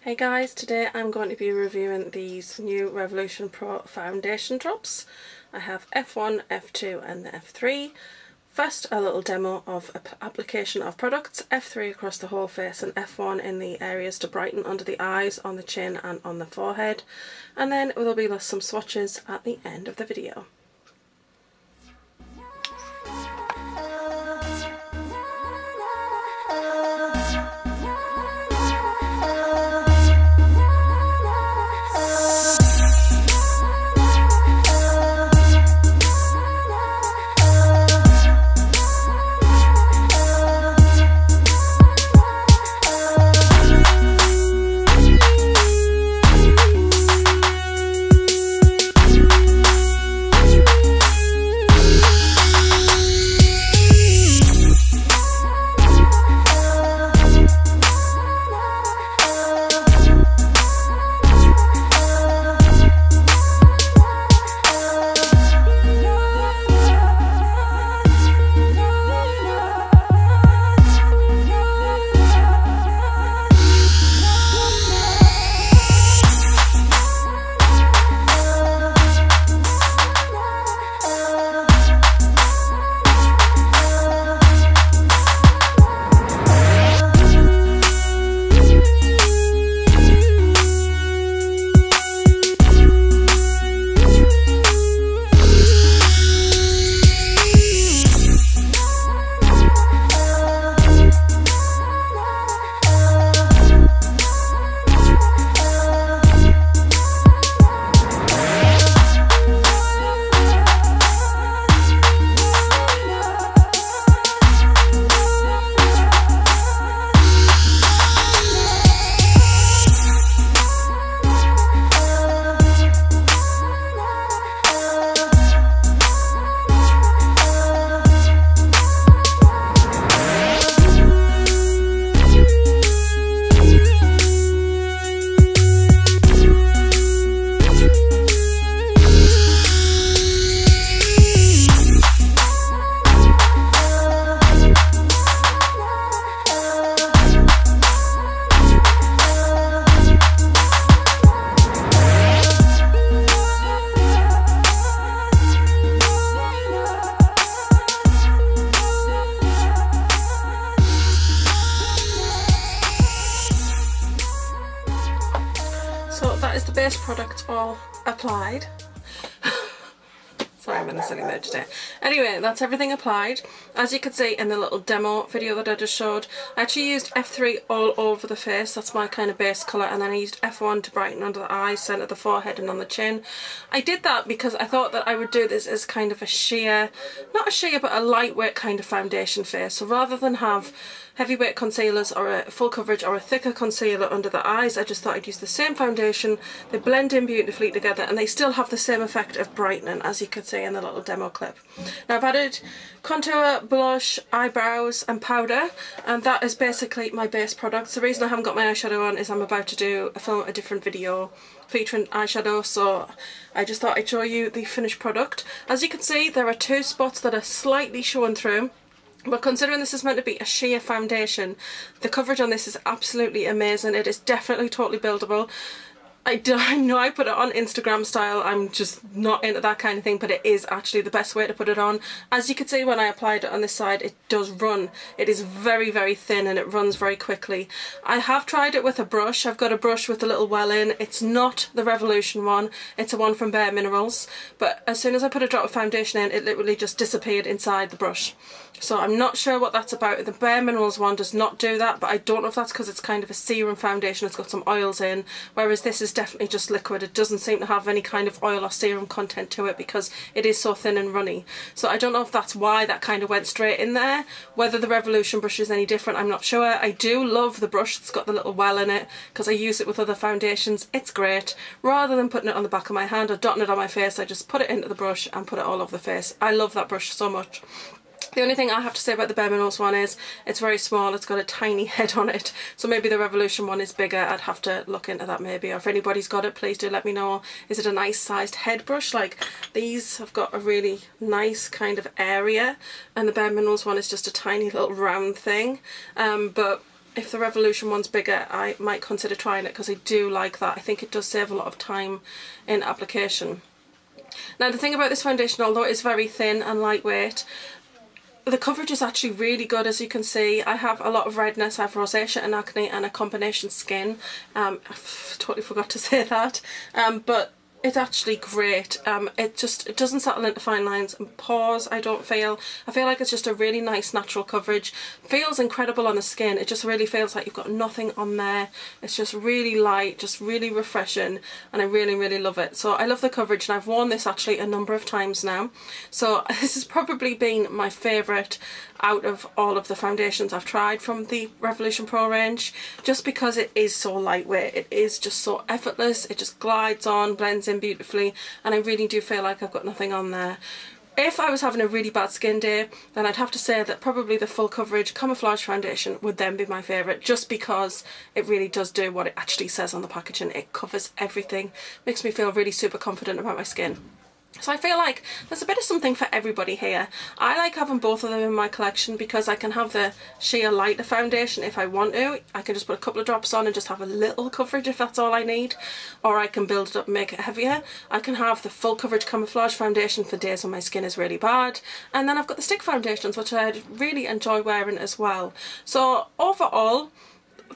Hey guys, today I'm going to be reviewing these new Revolution Pro foundation drops. I have F1, F2 and the F3. First, a little demo of application of products, F3 across the whole face and F1 in the areas to brighten under the eyes, on the chin and on the forehead. And then there'll be some swatches at the end of the video. So that is the base product all applied. Sorry, I'm in a silly mood today. Anyway, that's everything applied. As you can see in the little demo video that I just showed, I actually used F3 all over the face. That's my kind of base colour. And then I used F1 to brighten under the eyes, centre the forehead and on the chin. I did that because I thought that I would do this as kind of a sheer, not a sheer, but a lightweight kind of foundation face. So rather than have heavyweight concealers or a full coverage or a thicker concealer under the eyes, I just thought I'd use the same foundation. They blend in beautifully together and they still have the same effect of brightening, as you could see in the little demo clip. Now I've added contour, blush, eyebrows and powder, and that is basically my base products. The reason I haven't got my eyeshadow on is I'm about to film a different video featuring eyeshadow, so I just thought I'd show you the finished product. As you can see, there are two spots that are slightly showing through. But considering this is meant to be a sheer foundation, the coverage on this is absolutely amazing. It is definitely totally buildable. I know I put it on Instagram style, I'm just not into that kind of thing, but it is actually the best way to put it on. As you can see when I applied it on this side, it does run. It is very, very thin and it runs very quickly. I have tried it with a brush. I've got a brush with a little well in. It's not the Revolution one, it's a one from Bare Minerals, but as soon as I put a drop of foundation in, it literally just disappeared inside the brush. So I'm not sure what that's about. The Bare Minerals one does not do that, but I don't know if that's because it's kind of a serum foundation, it's got some oils in, whereas this is definitely just liquid. It doesn't seem to have any kind of oil or serum content to it because it is so thin and runny. So I don't know if that's why that kind of went straight in there. Whether the Revolution brush is any different, I'm not sure. I do love the brush that's got the little well in it because I use it with other foundations. It's great. Rather than putting it on the back of my hand or dotting it on my face, I just put it into the brush and put it all over the face. I love that brush so much. The only thing I have to say about the Bare Minerals one is it's very small, it's got a tiny head on it, so maybe the Revolution one is bigger. I'd have to look into that maybe, or if anybody's got it, please do let me know. Is it a nice sized head brush? Like these have got a really nice kind of area, and the Bare Minerals one is just a tiny little round thing, but if the Revolution one's bigger, I might consider trying it because I do like that. I think it does save a lot of time in application. Now the thing about this foundation, although it is very thin and lightweight, the coverage is actually really good. As you can see, I have a lot of redness, I have rosacea and acne and a combination skin. I totally forgot to say that, but it's actually great. It doesn't settle into fine lines and pores, I feel like it's just a really nice natural coverage. Feels incredible on the skin. It just really feels like you've got nothing on there. It's just really light, just really refreshing, and I really love it. So I love the coverage, and I've worn this actually a number of times now. So this has probably been my favourite out of all of the foundations I've tried from the Revolution Pro range, just because it is so lightweight. It is just so effortless. It just glides on, blends in beautifully, and I really do feel like I've got nothing on there. If I was having a really bad skin day, then I'd have to say that probably the full coverage camouflage foundation would then be my favourite, just because it really does do what it actually says on the packaging. It covers everything, makes me feel really super confident about my skin. So I feel like there's a bit of something for everybody here. I like having both of them in my collection because I can have the sheer lighter foundation if I want to. I can just put a couple of drops on and just have a little coverage if that's all I need. Or I can build it up and make it heavier. I can have the full coverage camouflage foundation for days when my skin is really bad. And then I've got the stick foundations, which I really enjoy wearing as well. So overall,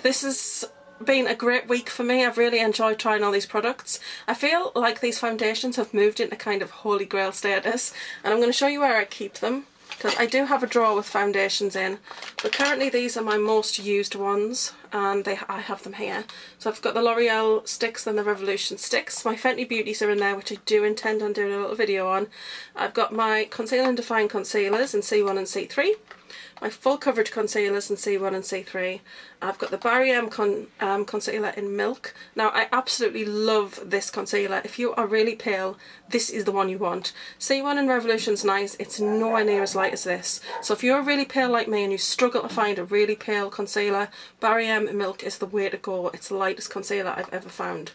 this is been a great week for me. I've really enjoyed trying all these products. I feel like these foundations have moved into kind of holy grail status, and I'm going to show you where I keep them, because I do have a drawer with foundations in, but currently these are my most used ones, and I have them here. So I've got the L'Oreal sticks, then the Revolution sticks. My Fenty Beauties are in there, which I do intend on doing a little video on. I've got my Conceal and Define concealers in C1 and C3. My full coverage concealers in C1 and C3. I've got the REVOLUTON concealer in Milk. Now I absolutely love this concealer. If you are really pale, this is the one you want. C1 and Revolution's nice, it's nowhere near as light as this. So if you're really pale like me and you struggle to find a really pale concealer, REVOLUTON Milk is the way to go. It's the lightest concealer I've ever found.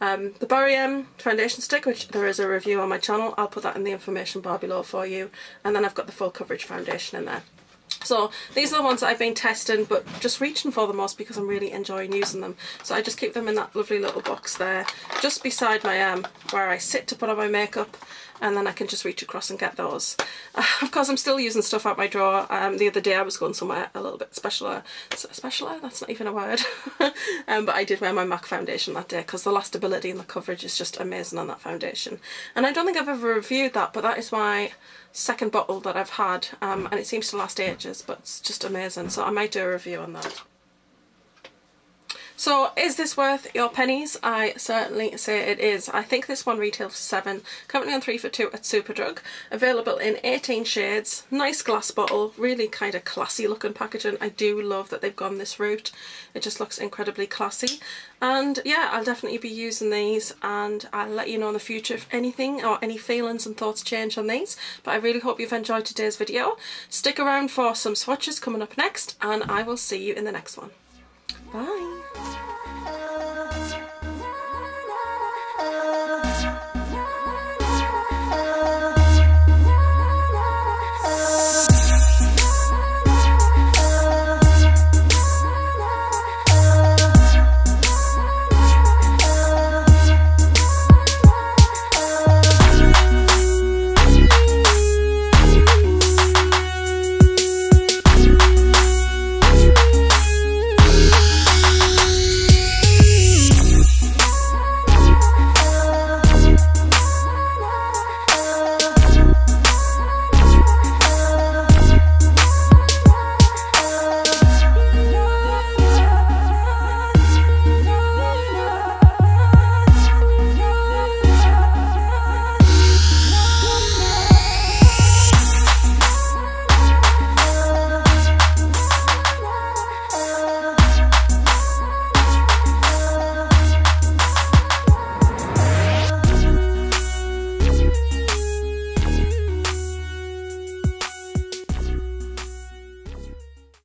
The REVOLUTON foundation stick, which there is a review on my channel, I'll put that in the information bar below for you. And then I've got the full coverage foundation in there. So these are the ones that I've been testing, but just reaching for the most because I'm really enjoying using them. So I just keep them in that lovely little box there, just beside my where I sit to put on my makeup, and then I can just reach across and get those. Of course, I'm still using stuff out my drawer. The other day I was going somewhere a little bit specialer. That's not even a word. But I did wear my MAC foundation that day because the lastability and the coverage is just amazing on that foundation. And I don't think I've ever reviewed that, but that is my second bottle that I've had, and it seems to last ages, but it's just amazing. So I might do a review on that. So is this worth your pennies? I certainly say it is. I think this one retails for £7, currently on 3 for 2 at Superdrug. Available in 18 shades, nice glass bottle, really kind of classy looking packaging. I do love that they've gone this route. It just looks incredibly classy. And yeah, I'll definitely be using these, and I'll let you know in the future if anything or any feelings and thoughts change on these. But I really hope you've enjoyed today's video. Stick around for some swatches coming up next, and I will see you in the next one. Bye!